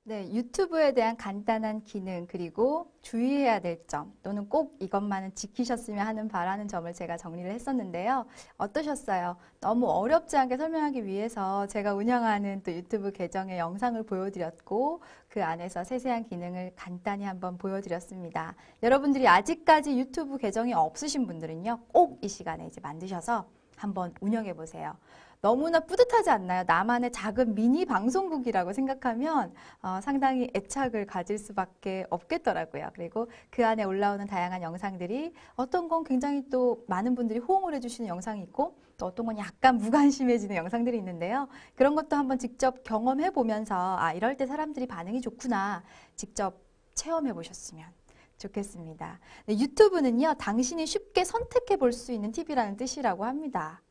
네, 유튜브에 대한 간단한 기능 그리고 주의해야 될 점 또는 꼭 이것만은 지키셨으면 하는 바라는 점을 제가 정리를 했었는데요. 어떠셨어요? 너무 어렵지 않게 설명하기 위해서 제가 운영하는 또 유튜브 계정의 영상을 보여드렸고 그 안에서 세세한 기능을 간단히 한번 보여드렸습니다. 여러분들이 아직까지 유튜브 계정이 없으신 분들은요, 꼭 이 시간에 이제 만드셔서 한번 운영해 보세요. 너무나 뿌듯하지 않나요? 나만의 작은 미니 방송국이라고 생각하면 상당히 애착을 가질 수밖에 없겠더라고요. 그리고 그 안에 올라오는 다양한 영상들이 어떤 건 굉장히 또 많은 분들이 호응을 해주시는 영상이 있고 또 어떤 건 약간 무관심해지는 영상들이 있는데요. 그런 것도 한번 직접 경험해 보면서 이럴 때 사람들이 반응이 좋구나 직접 체험해 보셨으면 좋겠습니다. 네, 유튜브는요, 당신이 쉽게 선택해 볼 수 있는 TV라는 뜻이라고 합니다.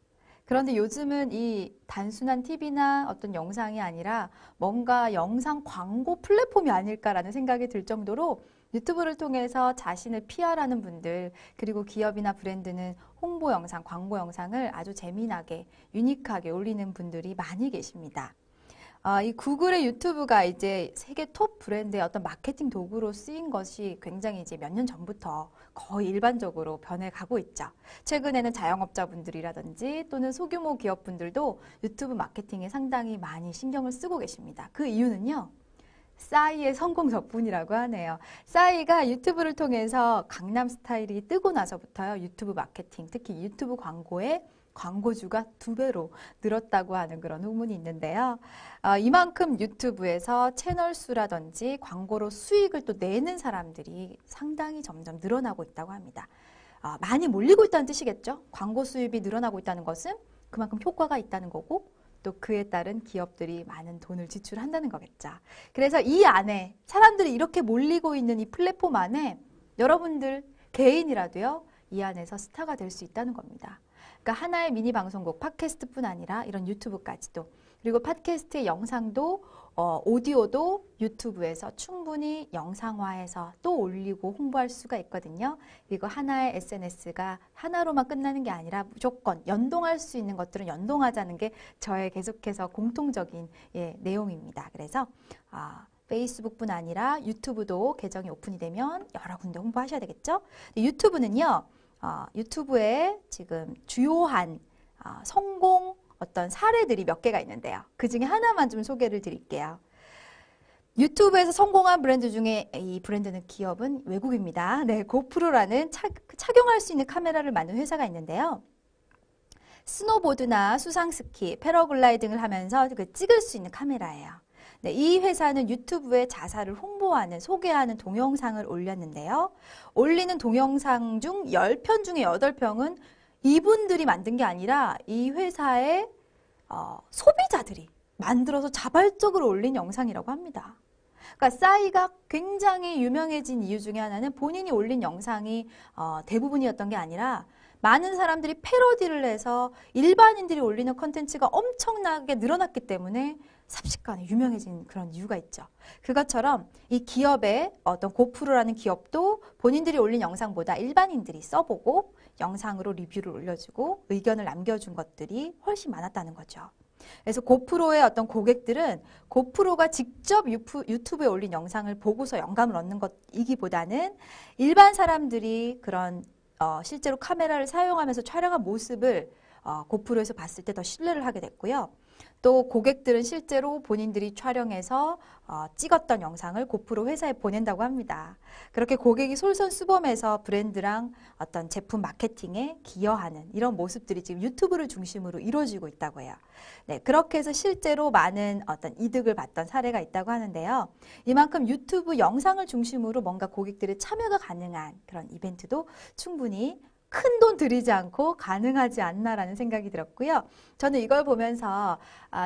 그런데 요즘은 이 단순한 TV나 어떤 영상이 아니라 뭔가 영상 광고 플랫폼이 아닐까라는 생각이 들 정도로 유튜브를 통해서 자신을 PR하는 분들, 그리고 기업이나 브랜드는 홍보 영상, 광고 영상을 아주 재미나게, 유니크하게 올리는 분들이 많이 계십니다. 이 구글의 유튜브가 이제 세계 톱 브랜드의 어떤 마케팅 도구로 쓰인 것이 굉장히 이제 몇 년 전부터 거의 일반적으로 변해가고 있죠. 최근에는 자영업자분들이라든지 또는 소규모 기업분들도 유튜브 마케팅에 상당히 많이 신경을 쓰고 계십니다. 그 이유는요, 싸이의 성공 덕분이라고 하네요. 싸이가 유튜브를 통해서 강남 스타일이 뜨고 나서부터요, 유튜브 마케팅, 특히 유튜브 광고에 광고주가 2배로 늘었다고 하는 그런 후문이 있는데요. 이만큼 유튜브에서 채널 수라든지 광고로 수익을 또 내는 사람들이 상당히 점점 늘어나고 있다고 합니다. 많이 몰리고 있다는 뜻이겠죠? 광고 수입이 늘어나고 있다는 것은 그만큼 효과가 있다는 거고 또 그에 따른 기업들이 많은 돈을 지출한다는 거겠죠. 그래서 이 안에 사람들이 이렇게 몰리고 있는 이 플랫폼 안에 여러분들 개인이라도요, 이 안에서 스타가 될 수 있다는 겁니다. 그러니까 하나의 미니 방송국, 팟캐스트뿐 아니라 이런 유튜브까지도, 그리고 팟캐스트의 영상도 오디오도 유튜브에서 충분히 영상화해서 또 올리고 홍보할 수가 있거든요. 그리고 하나의 SNS가 하나로만 끝나는 게 아니라 무조건 연동할 수 있는 것들은 연동하자는 게 저의 계속해서 공통적인 내용입니다. 그래서 페이스북뿐 아니라 유튜브도 계정이 오픈이 되면 여러 군데 홍보하셔야 되겠죠. 유튜브는요, 유튜브에 지금 주요한 성공 어떤 사례들이 몇 개가 있는데요. 그 중에 하나만 좀 소개를 드릴게요. 유튜브에서 성공한 브랜드 중에 이 브랜드는 기업은 외국입니다. 네, 고프로라는 착용할 수 있는 카메라를 만든 회사가 있는데요. 스노보드나 수상스키, 패러글라이딩 등을 하면서 찍을 수 있는 카메라예요. 네, 이 회사는 유튜브에 자사를 홍보하는, 소개하는 동영상을 올렸는데요. 올리는 동영상 중 10편 중에 8편은 이분들이 만든 게 아니라 이 회사의 소비자들이 만들어서 자발적으로 올린 영상이라고 합니다. 그러니까 싸이가 굉장히 유명해진 이유 중에 하나는 본인이 올린 영상이 대부분이었던 게 아니라 많은 사람들이 패러디를 해서 일반인들이 올리는 컨텐츠가 엄청나게 늘어났기 때문에 삽시간에 유명해진 그런 이유가 있죠. 그것처럼 이 기업의 어떤 고프로라는 기업도 본인들이 올린 영상보다 일반인들이 써보고 영상으로 리뷰를 올려주고 의견을 남겨준 것들이 훨씬 많았다는 거죠. 그래서 고프로의 어떤 고객들은 고프로가 직접 유튜브에 올린 영상을 보고서 영감을 얻는 것이기보다는 일반 사람들이 그런 실제로 카메라를 사용하면서 촬영한 모습을 고프로에서 봤을 때 더 신뢰를 하게 됐고요. 또 고객들은 실제로 본인들이 촬영해서 찍었던 영상을 고프로 회사에 보낸다고 합니다. 그렇게 고객이 솔선수범해서 브랜드랑 어떤 제품 마케팅에 기여하는 이런 모습들이 지금 유튜브를 중심으로 이루어지고 있다고 해요. 네, 그렇게 해서 실제로 많은 어떤 이득을 봤던 사례가 있다고 하는데요. 이만큼 유튜브 영상을 중심으로 뭔가 고객들의 참여가 가능한 그런 이벤트도 충분히 큰 돈 들이지 않고 가능하지 않나라는 생각이 들었고요. 저는 이걸 보면서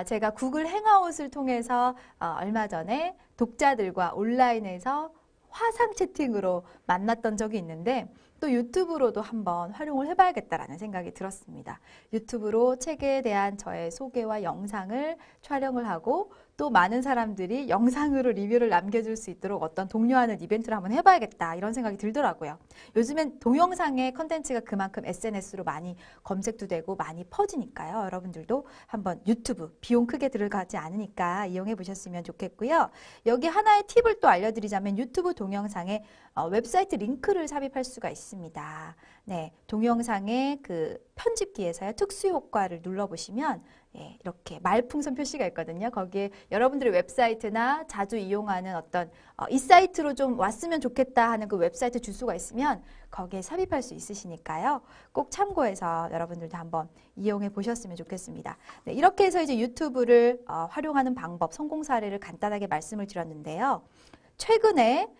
제가 구글 행아웃을 통해서 얼마 전에 독자들과 온라인에서 화상 채팅으로 만났던 적이 있는데 또 유튜브로도 한번 활용을 해봐야겠다라는 생각이 들었습니다. 유튜브로 책에 대한 저의 소개와 영상을 촬영을 하고 또 많은 사람들이 영상으로 리뷰를 남겨줄 수 있도록 어떤 독려하는 이벤트를 한번 해봐야겠다 이런 생각이 들더라고요. 요즘엔 동영상의 컨텐츠가 그만큼 SNS로 많이 검색도 되고 많이 퍼지니까요. 여러분들도 한번 유튜브 비용 크게 들어가지 않으니까 이용해 보셨으면 좋겠고요. 여기 하나의 팁을 또 알려드리자면 유튜브 동영상에 웹사이트 링크를 삽입할 수가 있습니다. 네, 동영상의 그 편집기에서요 특수 효과를 눌러보시면 예, 이렇게 말풍선 표시가 있거든요. 거기에 여러분들의 웹사이트나 자주 이용하는 어떤 이 사이트로 좀 왔으면 좋겠다 하는 그 웹사이트 주소가 있으면 거기에 삽입할 수 있으시니까요. 꼭 참고해서 여러분들도 한번 이용해 보셨으면 좋겠습니다. 네, 이렇게 해서 이제 유튜브를 활용하는 방법, 성공 사례를 간단하게 말씀을 드렸는데요. 최근에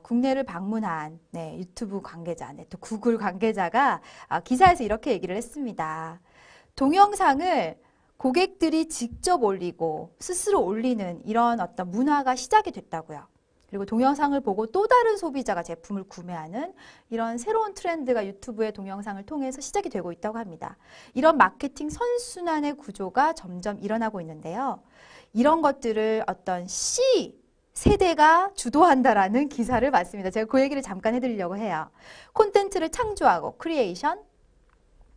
국내를 방문한 유튜브 관계자, 또 구글 관계자가 기사에서 이렇게 얘기를 했습니다. 동영상을 고객들이 직접 올리고 스스로 올리는 이런 어떤 문화가 시작이 됐다고요. 그리고 동영상을 보고 또 다른 소비자가 제품을 구매하는 이런 새로운 트렌드가 유튜브의 동영상을 통해서 시작이 되고 있다고 합니다. 이런 마케팅 선순환의 구조가 점점 일어나고 있는데요. 이런 것들을 어떤 C세대가 주도한다라는 기사를 봤습니다. 제가 그 얘기를 잠깐 해드리려고 해요. 콘텐츠를 창조하고 크리에이션,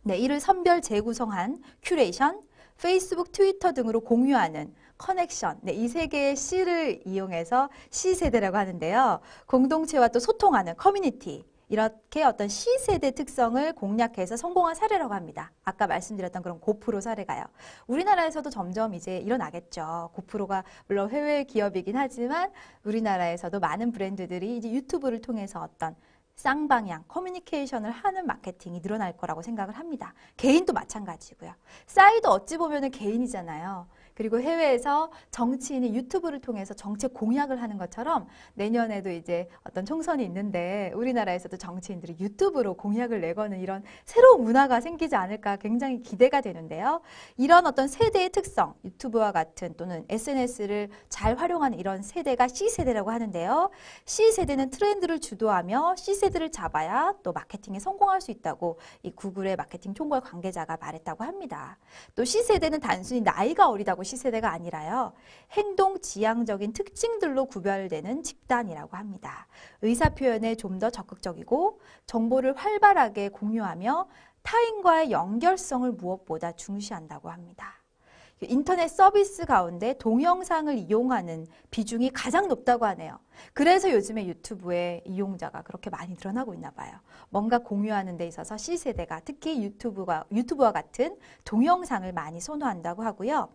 이를 선별 재구성한 큐레이션, 페이스북, 트위터 등으로 공유하는 커넥션, 이 세 개의 C를 이용해서 C세대라고 하는데요. 공동체와 또 소통하는 커뮤니티, 이렇게 어떤 C세대 특성을 공략해서 성공한 사례라고 합니다. 아까 말씀드렸던 그런 고프로 사례가요. 우리나라에서도 점점 이제 일어나겠죠. 고프로가 물론 해외 기업이긴 하지만 우리나라에서도 많은 브랜드들이 이제 유튜브를 통해서 어떤 쌍방향 커뮤니케이션을 하는 마케팅이 늘어날 거라고 생각을 합니다. 개인도 마찬가지고요. 싸이도 어찌 보면은 개인이잖아요. 그리고 해외에서 정치인이 유튜브를 통해서 정책 공약을 하는 것처럼 내년에도 이제 어떤 총선이 있는데 우리나라에서도 정치인들이 유튜브로 공약을 내거는 이런 새로운 문화가 생기지 않을까 굉장히 기대가 되는데요. 이런 어떤 세대의 특성, 유튜브와 같은 또는 SNS를 잘 활용하는 이런 세대가 C세대라고 하는데요. C세대는 트렌드를 주도하며 C세대를 잡아야 또 마케팅에 성공할 수 있다고 이 구글의 마케팅 총괄 관계자가 말했다고 합니다. 또 C세대는 단순히 나이가 어리다고 C세대가 아니라요. 행동 지향적인 특징들로 구별되는 집단이라고 합니다. 의사표현에 좀 더 적극적이고 정보를 활발하게 공유하며 타인과의 연결성을 무엇보다 중시한다고 합니다. 인터넷 서비스 가운데 동영상을 이용하는 비중이 가장 높다고 하네요. 그래서 요즘에 유튜브의 이용자가 그렇게 많이 늘어나고 있나 봐요. 뭔가 공유하는 데 있어서 C세대가 특히 유튜브와 같은 동영상을 많이 선호한다고 하고요.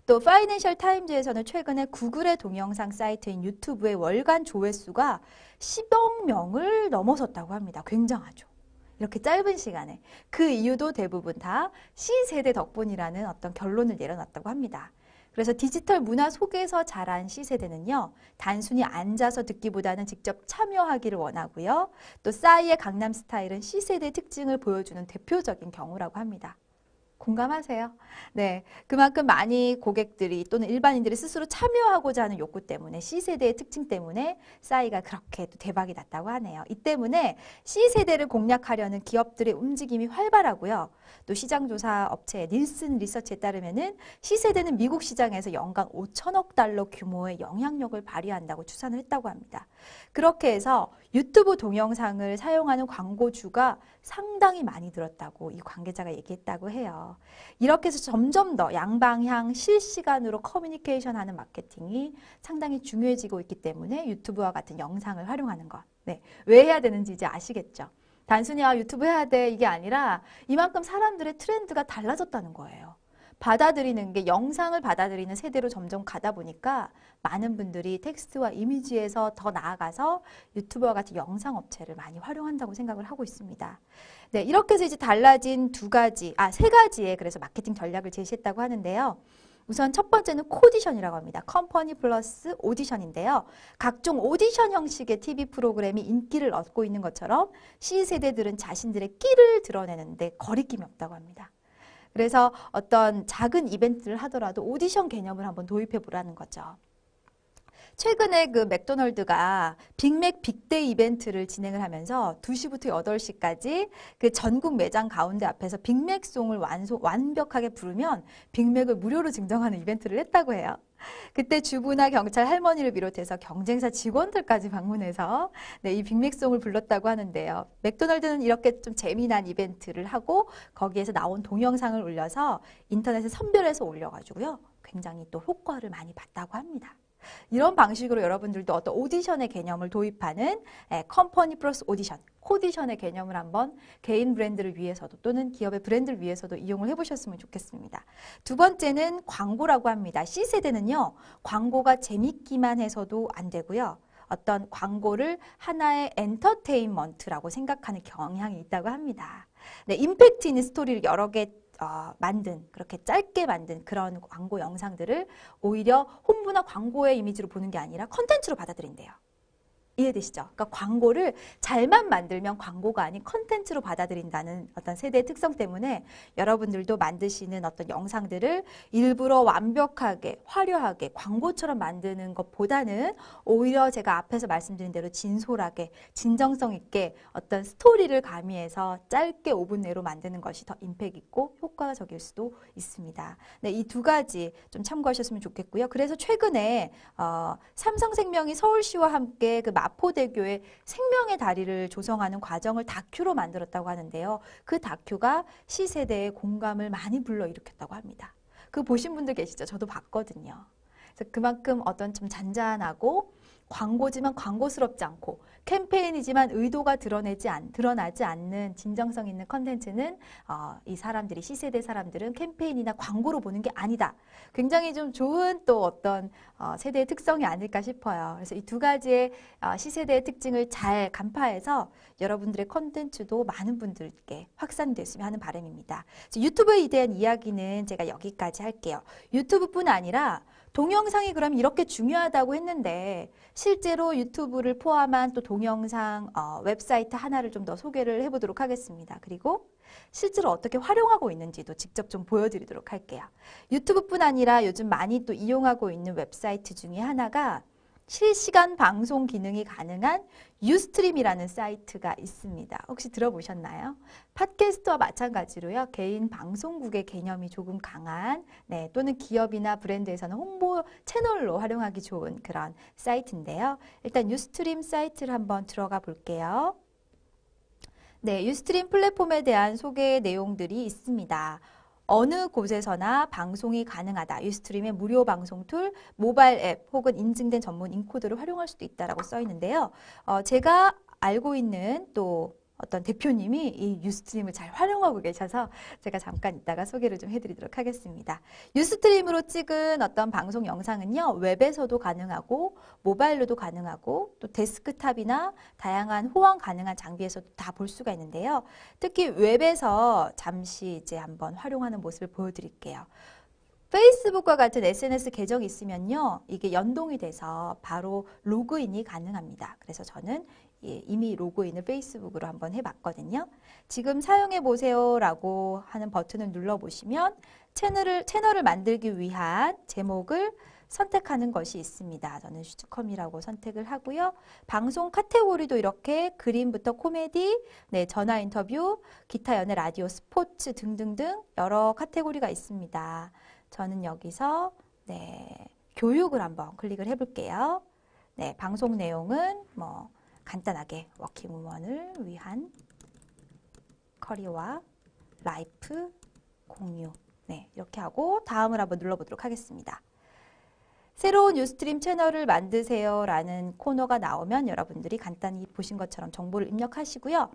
또 파이낸셜 타임즈에서는 최근에 구글의 동영상 사이트인 유튜브의 월간 조회수가 10억 명을 넘어섰다고 합니다. 굉장하죠. 이렇게 짧은 시간에. 그 이유도 대부분 다 C세대 덕분이라는 어떤 결론을 내려놨다고 합니다. 그래서 디지털 문화 속에서 자란 C세대는요. 단순히 앉아서 듣기보다는 직접 참여하기를 원하고요. 또 싸이의 강남 스타일은 C세대의 특징을 보여주는 대표적인 경우라고 합니다. 공감하세요? 네, 그만큼 많이 고객들이 또는 일반인들이 스스로 참여하고자 하는 욕구 때문에 C세대의 특징 때문에 싸이가 그렇게 또 대박이 났다고 하네요. 이 때문에 C세대를 공략하려는 기업들의 움직임이 활발하고요. 또 시장조사 업체 닐슨 리서치에 따르면은 C세대는 미국 시장에서 연간 5천억 달러 규모의 영향력을 발휘한다고 추산을 했다고 합니다. 그렇게 해서 유튜브 동영상을 사용하는 광고주가 상당히 많이 늘었다고 이 관계자가 얘기했다고 해요. 이렇게 해서 점점 더 양방향 실시간으로 커뮤니케이션하는 마케팅이 상당히 중요해지고 있기 때문에 유튜브와 같은 영상을 활용하는 것. 네, 왜 해야 되는지 이제 아시겠죠? 단순히 유튜브 해야 돼 이게 아니라 이만큼 사람들의 트렌드가 달라졌다는 거예요. 받아들이는 게 영상을 받아들이는 세대로 점점 가다 보니까 많은 분들이 텍스트와 이미지에서 더 나아가서 유튜브와 같은 영상 업체를 많이 활용한다고 생각을 하고 있습니다. 네, 이렇게 해서 이제 달라진 세 가지의 그래서 마케팅 전략을 제시했다고 하는데요. 우선 첫 번째는 코디션이라고 합니다. 컴퍼니 플러스 오디션인데요. 각종 오디션 형식의 TV 프로그램이 인기를 얻고 있는 것처럼 C세대들은 자신들의 끼를 드러내는데 거리낌이 없다고 합니다. 그래서 어떤 작은 이벤트를 하더라도 오디션 개념을 한번 도입해 보라는 거죠. 최근에 그 맥도널드가 빅맥 빅데이 이벤트를 진행을 하면서 2시부터 8시까지 그 전국 매장 가운데 앞에서 빅맥송을 완벽하게 부르면 빅맥을 무료로 증정하는 이벤트를 했다고 해요. 그때 주부나 경찰 할머니를 비롯해서 경쟁사 직원들까지 방문해서 네, 이 빅맥송을 불렀다고 하는데요. 맥도날드는 이렇게 좀 재미난 이벤트를 하고 거기에서 나온 동영상을 올려서 인터넷에 선별해서 올려가지고요. 굉장히 또 효과를 많이 봤다고 합니다. 이런 방식으로 여러분들도 어떤 오디션의 개념을 도입하는 컴퍼니 플러스 오디션, 코디션의 개념을 한번 개인 브랜드를 위해서도 또는 기업의 브랜드를 위해서도 이용을 해보셨으면 좋겠습니다. 두 번째는 광고라고 합니다. C세대는요, 광고가 재밌기만 해서도 안 되고요. 어떤 광고를 하나의 엔터테인먼트라고 생각하는 경향이 있다고 합니다. 네, 임팩트 있는 스토리를 여러 개 만든, 그렇게 짧게 만든 그런 광고 영상들을 오히려 홍보나 광고의 이미지로 보는 게 아니라 컨텐츠로 받아들인대요. 이해되시죠? 그러니까 광고를 잘만 만들면 광고가 아닌 컨텐츠로 받아들인다는 어떤 세대의 특성 때문에 여러분들도 만드시는 어떤 영상들을 일부러 완벽하게, 화려하게 광고처럼 만드는 것보다는 오히려 제가 앞에서 말씀드린 대로 진솔하게, 진정성 있게 어떤 스토리를 가미해서 짧게 5분 내로 만드는 것이 더 임팩트 있고 효과적일 수도 있습니다. 네, 이 두 가지 좀 참고하셨으면 좋겠고요. 그래서 최근에 삼성생명이 서울시와 함께 그 마포대교의 생명의 다리를 조성하는 과정을 다큐로 만들었다고 하는데요. 그 다큐가 시세대의 공감을 많이 불러일으켰다고 합니다. 그 보신 분들 계시죠? 저도 봤거든요. 그래서 그만큼 어떤 좀 잔잔하고 광고지만 광고스럽지 않고 캠페인이지만 의도가 드러나지 않는 진정성 있는 컨텐츠는 이 사람들이 C세대 사람들은 캠페인이나 광고로 보는 게 아니다. 굉장히 좀 좋은 또 어떤 세대의 특성이 아닐까 싶어요. 그래서 이 두 가지의 C세대의 특징을 잘 간파해서 여러분들의 컨텐츠도 많은 분들께 확산됐으면 하는 바람입니다. 유튜브에 대한 이야기는 제가 여기까지 할게요. 유튜브뿐 아니라 동영상이 그럼 이렇게 중요하다고 했는데 실제로 유튜브를 포함한 또 동영상 웹사이트 하나를 좀 더 소개를 해보도록 하겠습니다. 그리고 실제로 어떻게 활용하고 있는지도 직접 좀 보여드리도록 할게요. 유튜브뿐 아니라 요즘 많이 또 이용하고 있는 웹사이트 중에 하나가 실시간 방송 기능이 가능한 유스트림이라는 사이트가 있습니다. 혹시 들어보셨나요? 팟캐스트와 마찬가지로요. 개인 방송국의 개념이 조금 강한 또는 기업이나 브랜드에서는 홍보 채널로 활용하기 좋은 그런 사이트인데요. 일단 유스트림 사이트를 한번 들어가 볼게요. 네, 유스트림 플랫폼에 대한 소개 내용들이 있습니다. 어느 곳에서나 방송이 가능하다. 유스트림의 무료 방송 툴, 모바일 앱 혹은 인증된 전문 인코드를 활용할 수도 있다라고 써 있는데요. 제가 알고 있는 또 어떤 대표님이 이 유스트림을 잘 활용하고 계셔서 제가 잠깐 이따가 소개를 좀 해드리도록 하겠습니다. 유스트림으로 찍은 어떤 방송 영상은요, 웹에서도 가능하고 모바일로도 가능하고 또 데스크탑이나 다양한 호환 가능한 장비에서도 다 볼 수가 있는데요. 특히 웹에서 잠시 이제 한번 활용하는 모습을 보여드릴게요. 페이스북과 같은 SNS 계정이 있으면요, 이게 연동이 돼서 바로 로그인이 가능합니다. 그래서 저는 이미 로그인을 페이스북으로 한번 해봤거든요. 지금 사용해보세요 라고 하는 버튼을 눌러보시면 채널을 만들기 위한 제목을 선택하는 것이 있습니다. 저는 슈즈컴이라고 선택을 하고요. 방송 카테고리도 이렇게 그림부터 코미디, 전화 인터뷰, 기타 연예 라디오, 스포츠 등등등 여러 카테고리가 있습니다. 저는 여기서 교육을 한번 클릭을 해볼게요. 방송 내용은 간단하게 워킹우먼을 위한 커리어와 라이프 공유 이렇게 하고 다음을 한번 눌러보도록 하겠습니다. 새로운 유스트림 채널을 만드세요 라는 코너가 나오면 여러분들이 간단히 보신 것처럼 정보를 입력하시고요.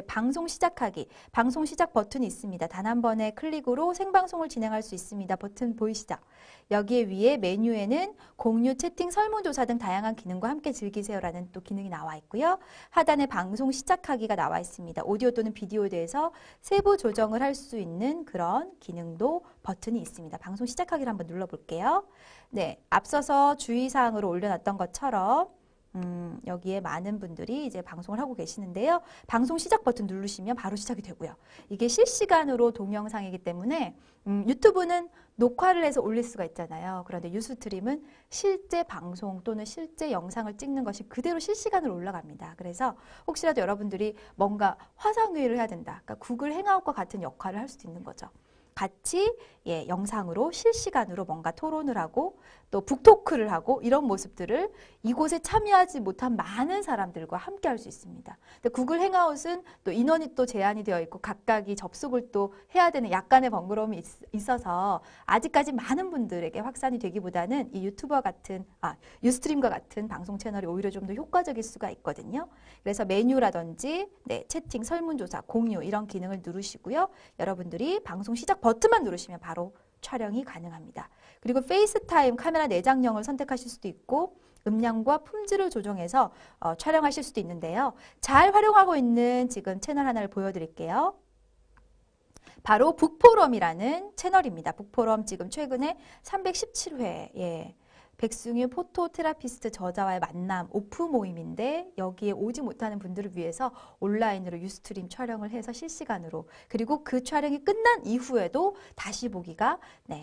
방송 시작하기. 방송 시작 버튼이 있습니다. 단 한 번의 클릭으로 생방송을 진행할 수 있습니다. 버튼 보이시죠? 여기에 위에 메뉴에는 공유, 채팅, 설문조사 등 다양한 기능과 함께 즐기세요라는 또 기능이 나와 있고요. 하단에 방송 시작하기가 나와 있습니다. 오디오 또는 비디오에 대해서 세부 조정을 할 수 있는 그런 기능도 버튼이 있습니다. 방송 시작하기를 한번 눌러볼게요. 앞서서 주의사항으로 올려놨던 것처럼 여기에 많은 분들이 이제 방송을 하고 계시는데요. 방송 시작 버튼 누르시면 바로 시작이 되고요. 이게 실시간으로 동영상이기 때문에 유튜브는 녹화를 해서 올릴 수가 있잖아요. 그런데 유스트림은 실제 방송 또는 실제 영상을 찍는 것이 그대로 실시간으로 올라갑니다. 그래서 혹시라도 여러분들이 뭔가 화상 회의를 해야 된다. 그러니까 구글 행아웃과 같은 역할을 할 수도 있는 거죠. 같이 영상으로 실시간으로 뭔가 토론을 하고 또 북토크를 하고 이런 모습들을 이곳에 참여하지 못한 많은 사람들과 함께 할 수 있습니다. 근데 구글 행아웃은 또 인원이 또 제한이 되어 있고 각각이 접속을 또 해야 되는 약간의 번거로움이 있어서 아직까지 많은 분들에게 확산이 되기보다는 이 유스트림과 같은 방송 채널이 오히려 좀 더 효과적일 수가 있거든요. 그래서 메뉴라든지 채팅, 설문조사, 공유 이런 기능을 누르시고요. 여러분들이 방송 시작 버튼만 누르시면 바로 촬영이 가능합니다. 그리고 페이스타임 카메라 내장형을 선택하실 수도 있고 음량과 품질을 조정해서 촬영하실 수도 있는데요. 잘 활용하고 있는 지금 채널 하나를 보여드릴게요. 바로 북포럼이라는 채널입니다. 북포럼 지금 최근에 317회 백승유 포토테라피스트 저자와의 만남 오프 모임인데 여기에 오지 못하는 분들을 위해서 온라인으로 유스트림 촬영을 해서 실시간으로 그리고 그 촬영이 끝난 이후에도 다시 보기가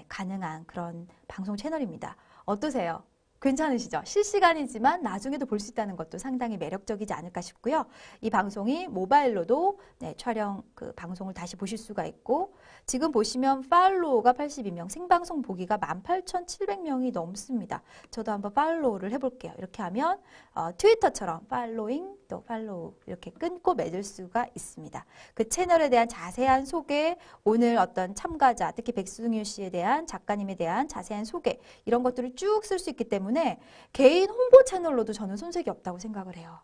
가능한 그런 방송 채널입니다. 어떠세요? 괜찮으시죠? 실시간이지만 나중에도 볼 수 있다는 것도 상당히 매력적이지 않을까 싶고요. 이 방송이 모바일로도 촬영 방송을 다시 보실 수가 있고 지금 보시면 팔로우가 82명, 생방송 보기가 18,700명이 넘습니다. 저도 한번 팔로우를 해볼게요. 이렇게 하면 트위터처럼 팔로잉 또 팔로우 이렇게 끊고 맺을 수가 있습니다. 그 채널에 대한 자세한 소개, 오늘 어떤 참가자, 특히 백승유 씨에 대한 작가님에 대한 자세한 소개 이런 것들을 쭉 쓸 수 있기 때문에 개인 홍보 채널로도 저는 손색이 없다고 생각을 해요.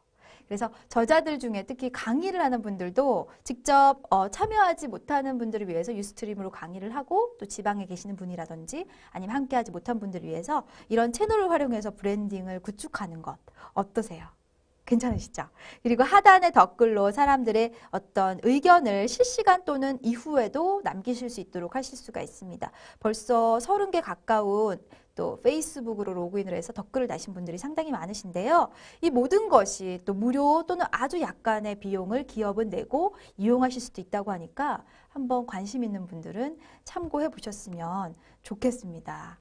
그래서 저자들 중에 특히 강의를 하는 분들도 직접 참여하지 못하는 분들을 위해서 유스트림으로 강의를 하고 또 지방에 계시는 분이라든지 아니면 함께하지 못한 분들을 위해서 이런 채널을 활용해서 브랜딩을 구축하는 것 어떠세요? 괜찮으시죠? 그리고 하단의 댓글로 사람들의 어떤 의견을 실시간 또는 이후에도 남기실 수 있도록 하실 수가 있습니다. 벌써 30개 가까운 또 페이스북으로 로그인을 해서 댓글을 다신 분들이 상당히 많으신데요. 이 모든 것이 또 무료 또는 아주 약간의 비용을 기업은 내고 이용하실 수도 있다고 하니까 한번 관심 있는 분들은 참고해 보셨으면 좋겠습니다.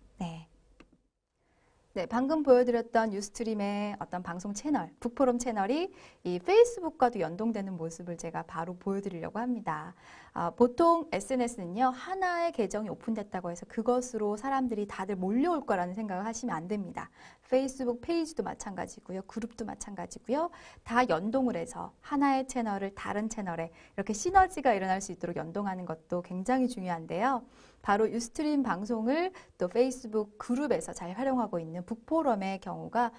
네, 방금 보여드렸던 유스트림의 어떤 방송 채널, 북포럼 채널이 이 페이스북과도 연동되는 모습을 제가 바로 보여드리려고 합니다. 보통 SNS는요, 하나의 계정이 오픈됐다고 해서 그것으로 사람들이 다들 몰려올 거라는 생각을 하시면 안 됩니다. 페이스북 페이지도 마찬가지고요, 그룹도 마찬가지고요, 다 연동을 해서 하나의 채널을 다른 채널에 이렇게 시너지가 일어날 수 있도록 연동하는 것도 굉장히 중요한데요. 바로 유스트림 방송을 또 페이스북 그룹에서 잘 활용하고 있는 북포럼의 경우가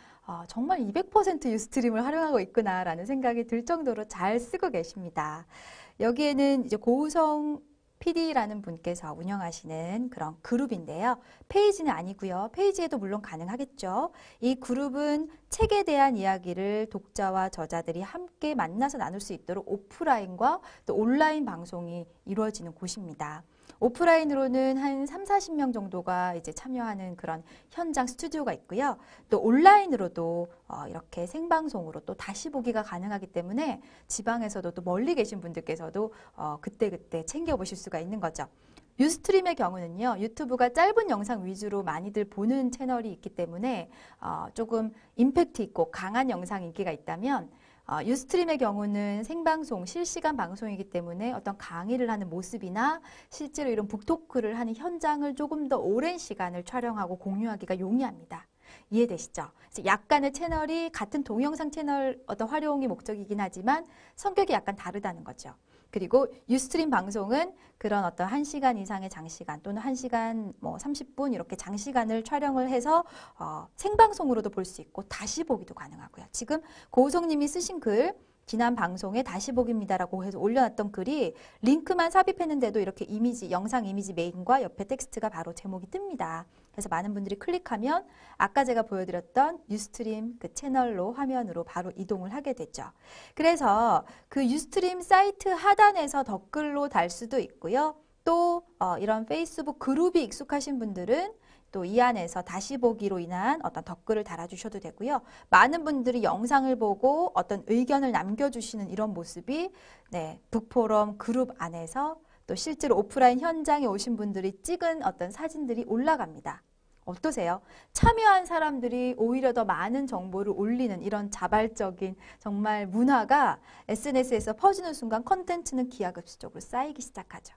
정말 200% 유스트림을 활용하고 있구나라는 생각이 들 정도로 잘 쓰고 계십니다. 여기에는 이제 고우성 PD라는 분께서 운영하시는 그런 그룹인데요. 페이지는 아니고요. 페이지에도 물론 가능하겠죠. 이 그룹은 책에 대한 이야기를 독자와 저자들이 함께 만나서 나눌 수 있도록 오프라인과 또 온라인 방송이 이루어지는 곳입니다. 오프라인으로는 한 3, 40명 정도가 이제 참여하는 그런 현장 스튜디오가 있고요. 또 온라인으로도 이렇게 생방송으로 또 다시 보기가 가능하기 때문에 지방에서도 또 멀리 계신 분들께서도 그때그때 챙겨보실 수가 있는 거죠. 유스트림의 경우는요, 유튜브가 짧은 영상 위주로 많이들 보는 채널이 있기 때문에 조금 임팩트 있고 강한 영상 인기가 있다면 유스트림의 경우는 생방송, 실시간 방송이기 때문에 어떤 강의를 하는 모습이나 실제로 이런 북토크를 하는 현장을 조금 더 오랜 시간을 촬영하고 공유하기가 용이합니다. 이해되시죠? 그래서 약간의 채널이 같은 동영상 채널 어떤 활용이 목적이긴 하지만 성격이 약간 다르다는 거죠. 그리고 유스트림 방송은 그런 어떤 1시간 이상의 장시간 또는 1시간 30분 이렇게 장시간을 촬영을 해서 생방송으로도 볼 수 있고 다시 보기도 가능하고요. 지금 고우성님이 쓰신 글 지난 방송에 다시 보기입니다라고 해서 올려놨던 글이 링크만 삽입했는데도 이렇게 이미지, 영상 이미지 메인과 옆에 텍스트가 바로 제목이 뜹니다. 그래서 많은 분들이 클릭하면 아까 제가 보여드렸던 유스트림 그 채널로 화면으로 바로 이동을 하게 되죠. 그래서 그 유스트림 사이트 하단에서 댓글로 달 수도 있고요. 또 이런 페이스북 그룹이 익숙하신 분들은 또 이 안에서 다시 보기로 인한 어떤 댓글을 달아주셔도 되고요. 많은 분들이 영상을 보고 어떤 의견을 남겨주시는 이런 모습이 북포럼 그룹 안에서 또 실제로 오프라인 현장에 오신 분들이 찍은 어떤 사진들이 올라갑니다. 어떠세요? 참여한 사람들이 오히려 더 많은 정보를 올리는 이런 자발적인 정말 문화가 SNS에서 퍼지는 순간 컨텐츠는 기하급수적으로 쌓이기 시작하죠.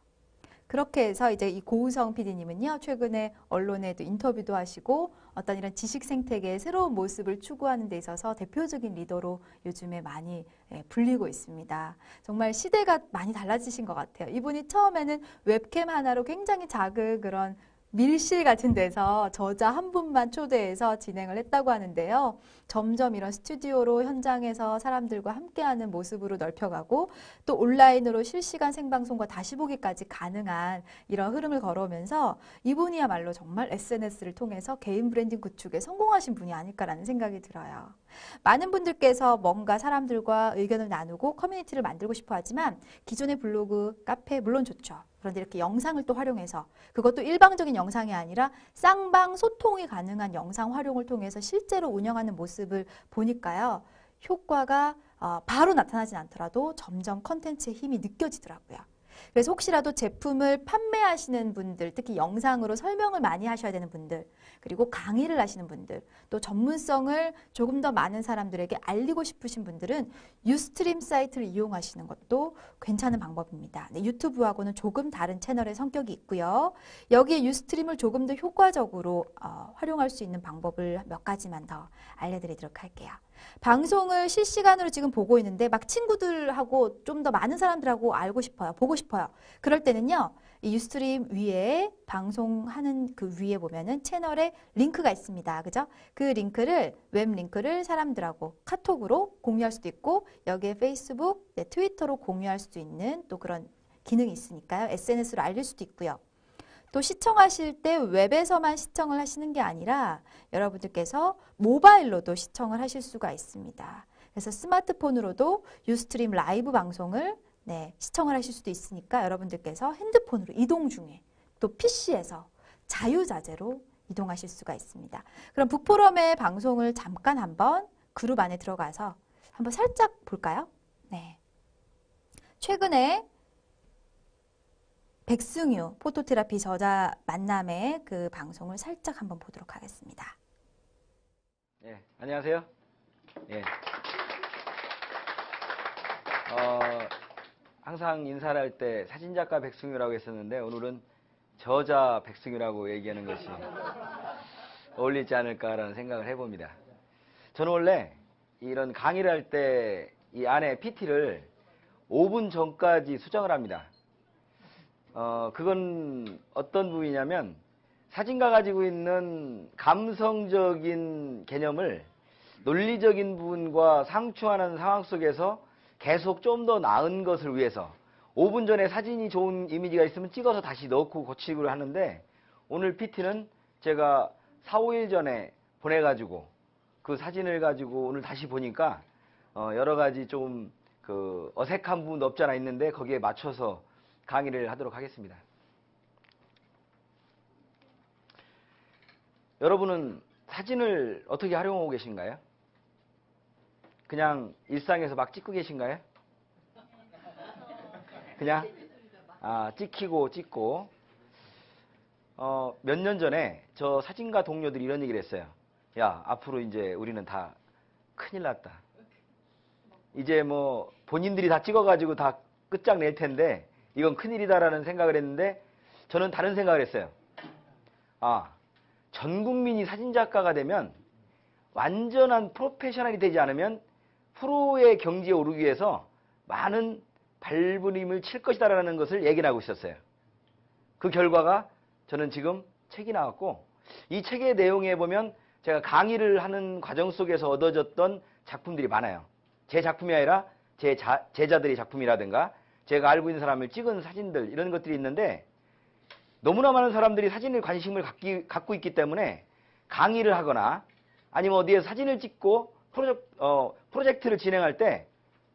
그렇게 해서 이제 이 고우성 PD님은요, 최근에 언론에도 인터뷰도 하시고 어떤 이런 지식 생태계의 새로운 모습을 추구하는 데 있어서 대표적인 리더로 요즘에 많이 불리고 있습니다. 정말 시대가 많이 달라지신 것 같아요. 이분이 처음에는 웹캠 하나로 굉장히 작은 그런 밀실 같은 데서 저자 한 분만 초대해서 진행을 했다고 하는데요. 점점 이런 스튜디오로 현장에서 사람들과 함께하는 모습으로 넓혀가고 또 온라인으로 실시간 생방송과 다시 보기까지 가능한 이런 흐름을 걸어오면서 이분이야말로 정말 SNS를 통해서 개인 브랜딩 구축에 성공하신 분이 아닐까라는 생각이 들어요. 많은 분들께서 뭔가 사람들과 의견을 나누고 커뮤니티를 만들고 싶어 하지만 기존의 블로그, 카페 물론 좋죠. 그런데 이렇게 영상을 또 활용해서 그것도 일방적인 영상이 아니라 쌍방 소통이 가능한 영상 활용을 통해서 실제로 운영하는 모습을 보니까요. 효과가 바로 나타나진 않더라도 점점 컨텐츠의 힘이 느껴지더라고요. 그래서 혹시라도 제품을 판매하시는 분들, 특히 영상으로 설명을 많이 하셔야 되는 분들, 그리고 강의를 하시는 분들, 또 전문성을 조금 더 많은 사람들에게 알리고 싶으신 분들은 유스트림 사이트를 이용하시는 것도 괜찮은 방법입니다. 네, 유튜브하고는 조금 다른 채널의 성격이 있고요. 여기에 유스트림을 조금 더 효과적으로 활용할 수 있는 방법을 몇 가지만 더 알려드리도록 할게요. 방송을 실시간으로 지금 보고 있는데 막 친구들하고 좀 더 많은 사람들하고 알고 싶어요. 보고 싶어요. 그럴 때는요. 이 유스트림 위에 방송하는 그 위에 보면은 채널에 링크가 있습니다. 그죠? 그 링크를 웹 링크를 사람들하고 카톡으로 공유할 수도 있고 여기에 페이스북, 네, 트위터로 공유할 수도 있는 또 그런 기능이 있으니까요. SNS로 알릴 수도 있고요. 또 시청하실 때 웹에서만 시청을 하시는 게 아니라 여러분들께서 모바일로도 시청을 하실 수가 있습니다. 그래서 스마트폰으로도 유스트림 라이브 방송을 시청을 하실 수도 있으니까 여러분들께서 핸드폰으로 이동 중에 또 PC에서 자유자재로 이동하실 수가 있습니다. 그럼 북포럼의 방송을 잠깐 한번 그룹 안에 들어가서 한번 살짝 볼까요? 네. 최근에 백승유 포토테라피 저자 만남의 그 방송을 살짝 한번 보도록 하겠습니다. 네, 안녕하세요. 예. 항상 인사를 할 때 사진작가 백승유라고 했었는데 오늘은 저자 백승유라고 얘기하는 것이 어울리지 않을까라는 생각을 해봅니다. 저는 원래 이런 강의를 할 때 이 안에 PT를 5분 전까지 수정을 합니다. 그건 어떤 부분이냐면 사진가 가지고 있는 감성적인 개념을 논리적인 부분과 상충하는 상황 속에서 계속 좀 더 나은 것을 위해서 5분 전에 사진이 좋은 이미지가 있으면 찍어서 다시 넣고 고치기로 하는데 오늘 PT는 제가 4, 5일 전에 보내가지고 그 사진을 가지고 오늘 다시 보니까 여러 가지 좀 그 어색한 부분도 없지 않아 있는데 거기에 맞춰서 강의를 하도록 하겠습니다. 여러분은 사진을 어떻게 활용하고 계신가요? 그냥 일상에서 막 찍고 계신가요? 그냥 찍히고 찍고 몇 년 전에 저 사진가 동료들이 이런 얘기를 했어요. 야, 앞으로 이제 우리는 다 큰일 났다. 이제 뭐 본인들이 다 찍어가지고 다 끝장낼 텐데 이건 큰일이다라는 생각을 했는데 저는 다른 생각을 했어요. 전 국민이 사진작가가 되면 완전한 프로페셔널이 되지 않으면 프로의 경지에 오르기 위해서 많은 발버림을 칠 것이다라는 것을 얘기를 하고 있었어요. 그 결과가 저는 지금 책이 나왔고 이 책의 내용에 보면 제가 강의를 하는 과정 속에서 얻어졌던 작품들이 많아요. 제 작품이 아니라 제 제자들의 작품이라든가 제가 알고 있는 사람을 찍은 사진들 이런 것들이 있는데 너무나 많은 사람들이 사진에 관심을 갖고 있기 때문에 강의를 하거나 아니면 어디에 사진을 찍고 프로젝트를 진행할 때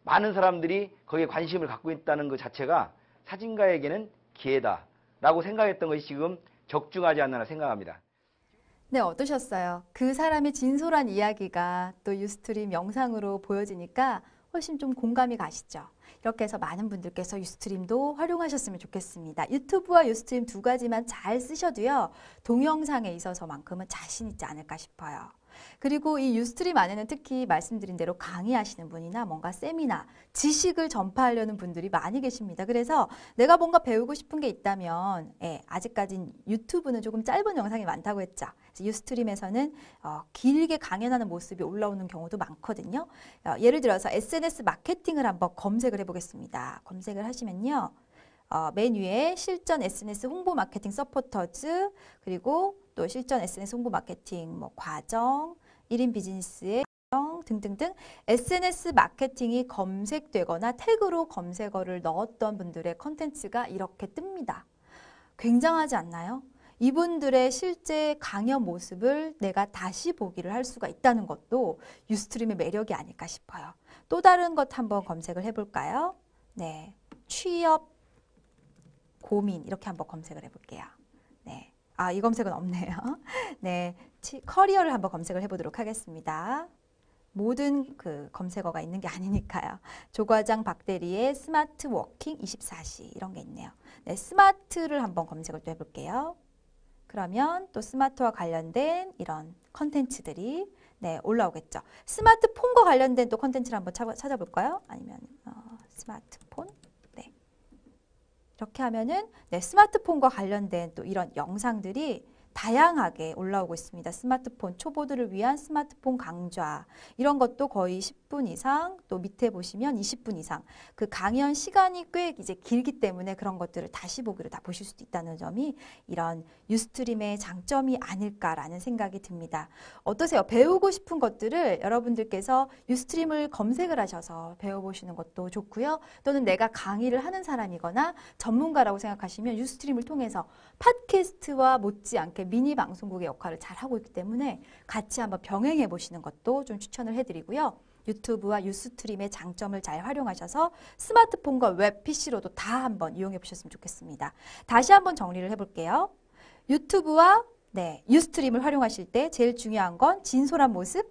많은 사람들이 거기에 관심을 갖고 있다는 것 자체가 사진가에게는 기회다라고 생각했던 것이 지금 적중하지 않나 생각합니다. 네, 어떠셨어요? 그 사람의 진솔한 이야기가 또 유스트림 영상으로 보여지니까 훨씬 좀 공감이 가시죠? 이렇게 해서 많은 분들께서 유스트림도 활용하셨으면 좋겠습니다. 유튜브와 유스트림 두 가지만 잘 쓰셔도요. 동영상에 있어서만큼은 자신 있지 않을까 싶어요. 그리고 이 유스트림 안에는 특히 말씀드린 대로 강의하시는 분이나 뭔가 세미나, 지식을 전파하려는 분들이 많이 계십니다. 그래서 내가 뭔가 배우고 싶은 게 있다면 아직까진 유튜브는 조금 짧은 영상이 많다고 했죠. 그래서 유스트림에서는 길게 강연하는 모습이 올라오는 경우도 많거든요. 예를 들어서 SNS 마케팅을 한번 검색을 해보겠습니다. 검색을 하시면요. 맨 위에 실전 SNS 홍보 마케팅 서포터즈, 그리고 또 실전 SNS 홍보 마케팅 과정, 1인 비즈니스의 등등등 SNS 마케팅이 검색되거나 태그로 검색어를 넣었던 분들의 컨텐츠가 이렇게 뜹니다. 굉장하지 않나요? 이분들의 실제 강연 모습을 내가 다시 보기를 할 수가 있다는 것도 유스트림의 매력이 아닐까 싶어요. 또 다른 것 한번 검색을 해볼까요? 네, 취업 고민 이렇게 한번 검색을 해볼게요. 네, 이 검색은 없네요. 네, 커리어를 한번 검색을 해보도록 하겠습니다. 모든 그 검색어가 있는 게 아니니까요. 조과장 박대리의 스마트 워킹 24시 이런 게 있네요. 네, 스마트를 한번 검색을 또 해볼게요. 그러면 또 스마트와 관련된 이런 컨텐츠들이 올라오겠죠. 스마트폰과 관련된 또 컨텐츠를 한번 찾아볼까요? 아니면 스마트폰? 네. 이렇게 하면은 스마트폰과 관련된 또 이런 영상들이 다양하게 올라오고 있습니다. 스마트폰 초보들을 위한 스마트폰 강좌 이런 것도 거의 10분 이상, 또 밑에 보시면 20분 이상 그 강연 시간이 꽤 이제 길기 때문에 그런 것들을 다시 보기로 다 보실 수도 있다는 점이 이런 유스트림의 장점이 아닐까라는 생각이 듭니다. 어떠세요? 배우고 싶은 것들을 여러분들께서 유스트림을 검색을 하셔서 배워보시는 것도 좋고요. 또는 내가 강의를 하는 사람이거나 전문가라고 생각하시면 유스트림을 통해서 팟캐스트와 못지않게 미니 방송국의 역할을 잘 하고 있기 때문에 같이 한번 병행해 보시는 것도 좀 추천을 해드리고요. 유튜브와 유스트림의 장점을 잘 활용하셔서 스마트폰과 웹 PC로도 다 한번 이용해 보셨으면 좋겠습니다. 다시 한번 정리를 해볼게요. 유튜브와 유스트림을 활용하실 때 제일 중요한 건 진솔한 모습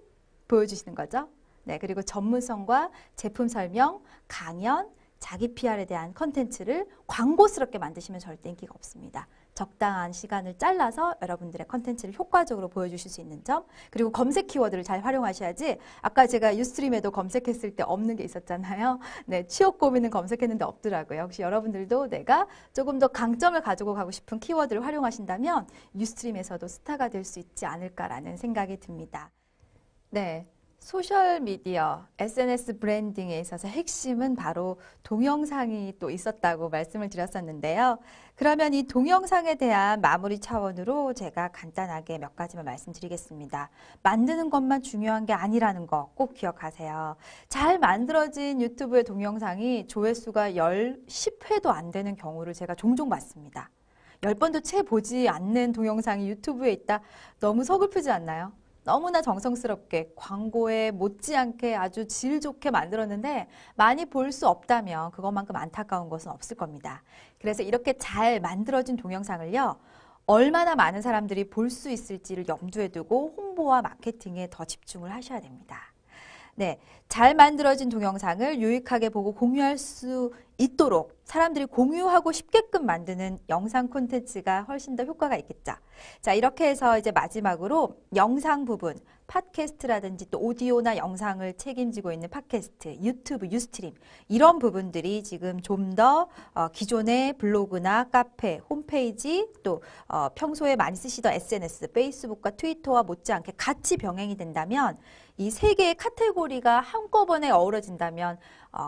보여주시는 거죠. 네, 그리고 전문성과 제품 설명, 강연, 자기 PR에 대한 컨텐츠를 광고스럽게 만드시면 절대 인기가 없습니다. 적당한 시간을 잘라서 여러분들의 컨텐츠를 효과적으로 보여주실 수 있는 점, 그리고 검색 키워드를 잘 활용하셔야지. 아까 제가 유스트림에도 검색했을 때 없는 게 있었잖아요. 네, 취업 고민은 검색했는데 없더라고요. 혹시 여러분들도 내가 조금 더 강점을 가지고 가고 싶은 키워드를 활용하신다면 유스트림에서도 스타가 될 수 있지 않을까라는 생각이 듭니다. 네. 소셜미디어, SNS 브랜딩에 있어서 핵심은 바로 동영상이 또 있었다고 말씀을 드렸었는데요. 그러면 이 동영상에 대한 마무리 차원으로 제가 간단하게 몇 가지만 말씀드리겠습니다. 만드는 것만 중요한 게 아니라는 거 꼭 기억하세요. 잘 만들어진 유튜브의 동영상이 조회수가 10회도 안 되는 경우를 제가 종종 봤습니다. 10번도 채 보지 않는 동영상이 유튜브에 있다. 너무 서글프지 않나요? 너무나 정성스럽게 광고에 못지않게 아주 질 좋게 만들었는데 많이 볼 수 없다면 그것만큼 안타까운 것은 없을 겁니다. 그래서 이렇게 잘 만들어진 동영상을요. 얼마나 많은 사람들이 볼 수 있을지를 염두에 두고 홍보와 마케팅에 더 집중을 하셔야 됩니다. 네, 잘 만들어진 동영상을 유익하게 보고 공유할 수 있도록 사람들이 공유하고 싶게끔 만드는 영상 콘텐츠가 훨씬 더 효과가 있겠죠. 자, 이렇게 해서 이제 마지막으로 영상 부분, 팟캐스트라든지 또 오디오나 영상을 책임지고 있는 팟캐스트, 유튜브, 유스트림 이런 부분들이 지금 좀 더 기존의 블로그나 카페, 홈페이지 또 평소에 많이 쓰시던 SNS, 페이스북과 트위터와 못지않게 같이 병행이 된다면 이 세 개의 카테고리가 한꺼번에 어우러진다면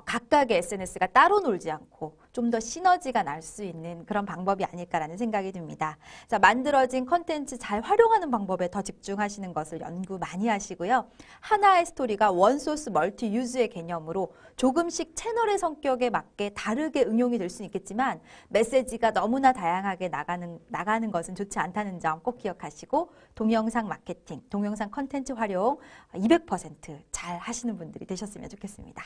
각각의 SNS가 따로 놀지 않고 좀 더 시너지가 날 수 있는 그런 방법이 아닐까라는 생각이 듭니다. 자, 만들어진 컨텐츠 잘 활용하는 방법에 더 집중하시는 것을 연구 많이 하시고요. 하나의 스토리가 원소스 멀티 유즈의 개념으로 조금씩 채널의 성격에 맞게 다르게 응용이 될 수는 있겠지만 메시지가 너무나 다양하게 나가는 것은 좋지 않다는 점 꼭 기억하시고 동영상 마케팅, 동영상 컨텐츠 활용 200% 잘 하시는 분들이 되셨으면 좋겠습니다.